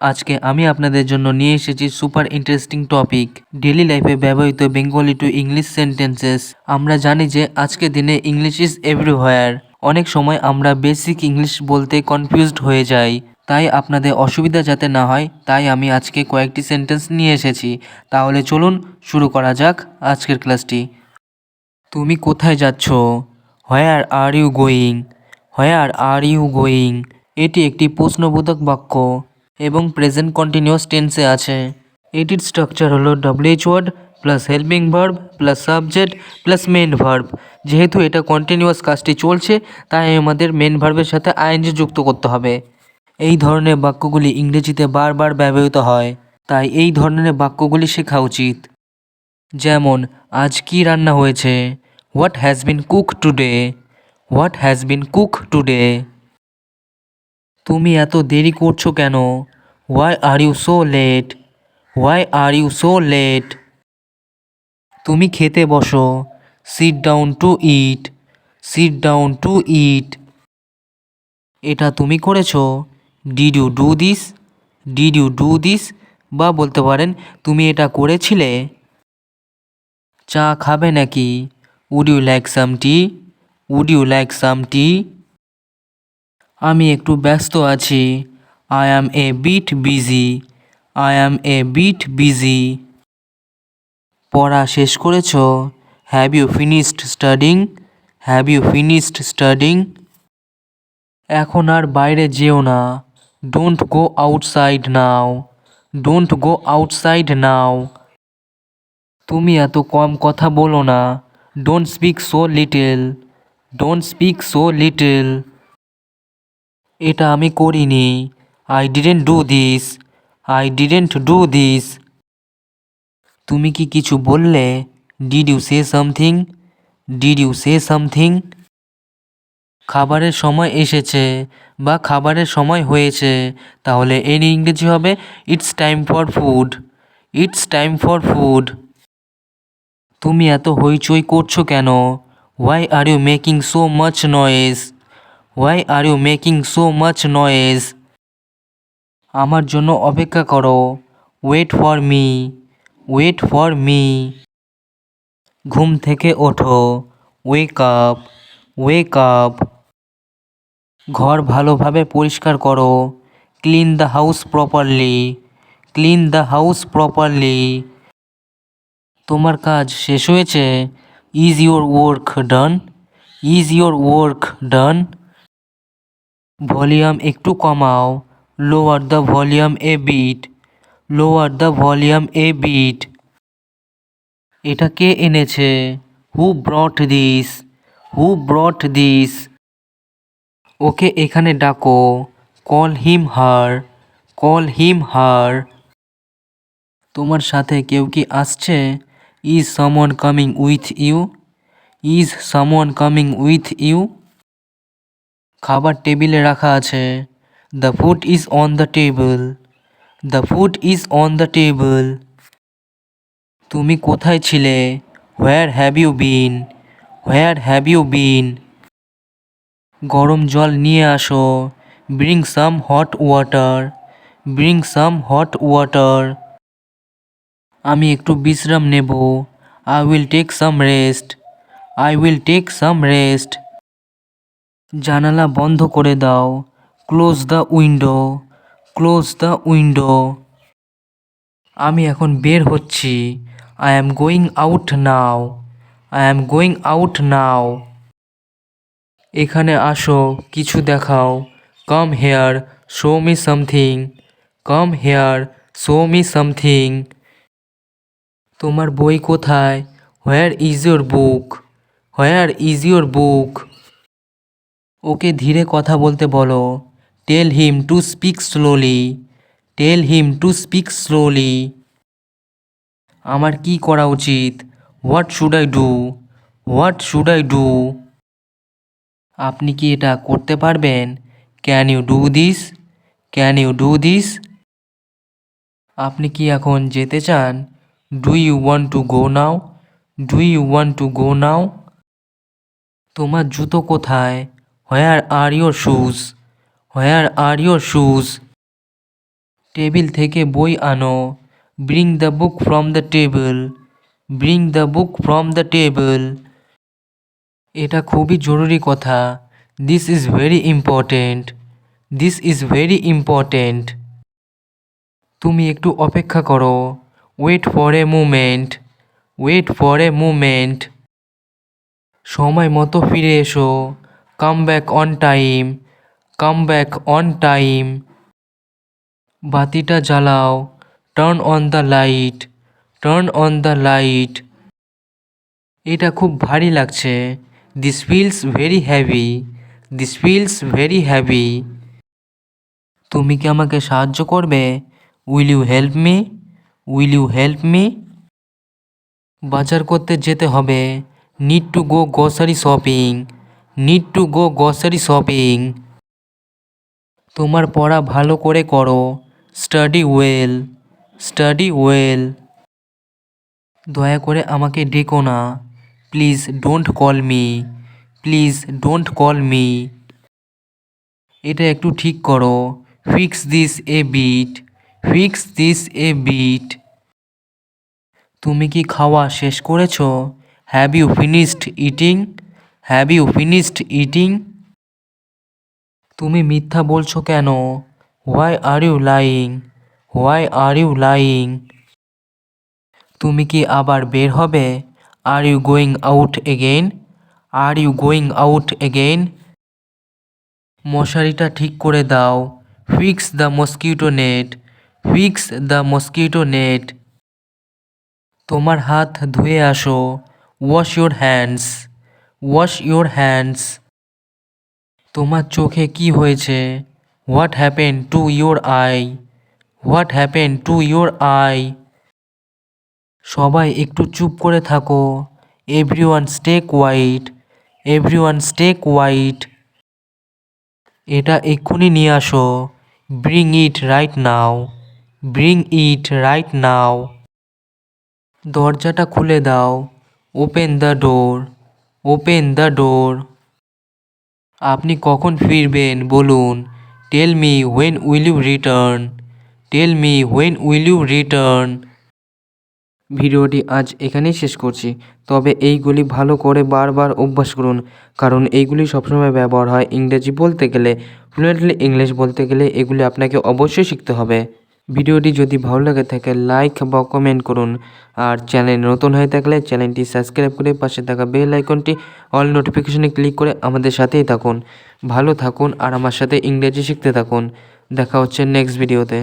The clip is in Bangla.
আজকে আমি আপনাদের জন্য নিয়ে এসেছি সুপার ইন্টারেস্টিং টপিক ডেইলি লাইফে ব্যবহৃত বেঙ্গলি টু ইংলিশ সেন্টেন্সেস। আমরা জানি যে আজকের দিনে ইংলিশ ইজ এভরিহোয়ার। অনেক সময় আমরা বেসিক ইংলিশ বলতে কনফিউজড হয়ে যাই, তাই আপনাদের অসুবিধা যাতে না হয় তাই আমি আজকে কয়েকটি সেন্টেন্স নিয়ে এসেছি। তাহলে চলুন শুরু করা যাক আজকের ক্লাসটি। তুমি কোথায় যাচ্ছ? Where are you going? Where are you going এটি একটি প্রশ্নবোধক বাক্য এবং প্রেজেন্ট কন্টিনিউয়াস টেন্সে আছে। এটির স্ট্রাকচার হলো WH word plus helping verb plus subject plus main verb. যেহেতু এটা কন্টিনিউয়াস কাজটি চলছে তাই আমাদের মেন ভার্বের সাথে আইএনজি যুক্ত করতে হবে। এই ধরনের বাক্যগুলি ইংরেজিতে বারবার ব্যবহৃত হয়, তাই এই ধরনের বাক্যগুলি শেখা উচিত। যেমন আজ কি রান্না হয়েছে? What has been cook today? What has been cook today. তুমি এত দেরি করছো কেন? Why are you so late? Why are you so late. তুমি খেতে বসো। Sit down to eat. Sit down to eat. এটা তুমি করেছো? Did you do this? Did you do this. বা বলতে পারেন তুমি এটা করেছিলে? চা খাবে নাকি? Would you like some tea? Would you like some টি। আমি একটু ব্যস্ত আছি। I am a bit busy. I am a bit busy. পড়া শেষ করেছো? Have you finished studying? Have you finished studying. এখন আর বাইরে যেও না। Don't go outside now. Don't go outside now. তুমি এত কম কথা বলো না। Don't speak so little. Don't speak so little. এটা আমি করিনি। I didn't do this. I didn't do this. তুমি কি কিছু বললে? Did you say something? Did you say something. খাবারের সময় এসেছে বা খাবারের সময় হয়েছে, তাহলে এর ইংরেজি হবে it's time for food. It's time for food. তুমি এত হইচই করছো কেন? Why are you making so much noise? Why are you making so much noise. আমার জন্য অপেক্ষা করো। Wait for me. Wait for me. ঘুম থেকে ওঠো। Wake up. Wake up. ঘর ভালোভাবে পরিষ্কার করো। Clean the house properly. Clean the house properly. তোমার কাজ শেষ হয়েছে? Is your work done? Is your work done. Volume একটু কমাও। Lower the volume a bit. Lower the volume a bit. এটা কে এনেছে? হু ব্রট দিস? Who ব্রট this. ওকে এখানে ডাকো। Call him her. Call him her. তোমার সাথে কেউ কি আসছে? Is someone coming with you? Is someone coming with you. খাবার টেবিলে রাখা আছে। The food is on the table. The food is on the table. তুমি কোথায় ছিলে? Where have you been? Where have you been. গরম জল নিয়ে আসো। Bring some hot water. Bring some hot water. আমি একটু বিশ্রাম নেব। I will take some rest. I will take some rest. জানালা বন্ধ করে দাও। Close the window. Close the window. আমি এখন বের হচ্ছি। I am going out now. I am going out now. এখানে আসো, কিছু দেখাও। Come here, show me something. Come here, show me something. তোমার বই কোথায়? Where is your book? Where is your book. Okay ধীরে কথা বলতে বলো। Tell him to speak slowly. Tell him to speak slowly. আমার কি করা উচিত? What should I do? What should I do. আপনি কি এটা করতে পারবেন? Can you do this? Can you do this. আপনি কি এখন যেতে চান? Do you want to go now? Do you want to go now. তোমার জুতো কোথায়? Where are your shoes? Where are your shoes. Table থেকে বই আনো। Bring the book from the table. Bring the book from the table. এটা খুবই জরুরি কথা। This is very important. This is very important. তুমি একটু অপেক্ষা করো। Wait for a moment. Wait for a moment. সময় মতো ফিরে এসো। Come back on time. Come back on time. বাতিটা জ্বালাও। Turn on the light. Turn on the light. এটা খুব ভারী লাগছে। This feels very heavy. This feels very heavy. তুমি কি আমাকে সাহায্য করবে? Will you help me? Will you help me? বাজার করতে যেতে হবে। Need to go grocery shopping. Need to go grocery shopping. তোমার পড়া ভালো করে করো। Study well. Study well. দয়া করে আমাকে ডেকো না। Please don't call me. Please don't call me. এটা একটু ঠিক করো। Fix this a bit. Fix this a bit. তুমি কি খাওয়া শেষ করেছো? Have you finished eating? Have you finished eating? তুমি মিথ্যা বলছো কেন? Why are you lying? Why are you lying? তুমি কি আবার বের হবে? Are you going out again? Are you going out again? মশারিটা ঠিক করে দাও। Fix the mosquito net. Fix the mosquito net. তোমার হাত ধুয়ে আসো। Wash your hands. Wash your hands. তোমার চোখে কি হয়েছে? What happen to your eye? What happen to your eye? সবাই একটু চুপ করে থাকো। Everyone stay quiet. Everyone stay quiet. এটা এক্ষুনি নিয়ে আসো। Bring it right now. Bring it right now. দরজাটা খুলে দাও। Open the door. Open the door. আপনি কখন ফিরবেন বলুন? Tell me when will you return? Tell me when will you return? ভিডিওটি আজ এখানেই শেষ করছি। তবে এইগুলি ভালো করে বারবার অভ্যাস করুন, কারণ এইগুলি সবসময় ব্যবহার হয় ইংরেজি বলতে গেলে। ফ্লুয়েন্টলি ইংলিশ বলতে গেলে এগুলি আপনাকে অবশ্যই শিখতে হবে। ভিডিওটি যদি ভালো লাগে থাকে লাইক বা কমেন্ট করুন। আর চ্যানেল নতুন হয়ে থাকলে চ্যানেলটি সাবস্ক্রাইব করে পাশে থাকা বেল আইকনটি অল নোটিফিকেশনে ক্লিক করে আমাদের সাথেই থাকুন। ভালো থাকুন আর আমার সাথে ইংরেজি শিখতে থাকুন। দেখা হচ্ছে নেক্সট ভিডিওতে।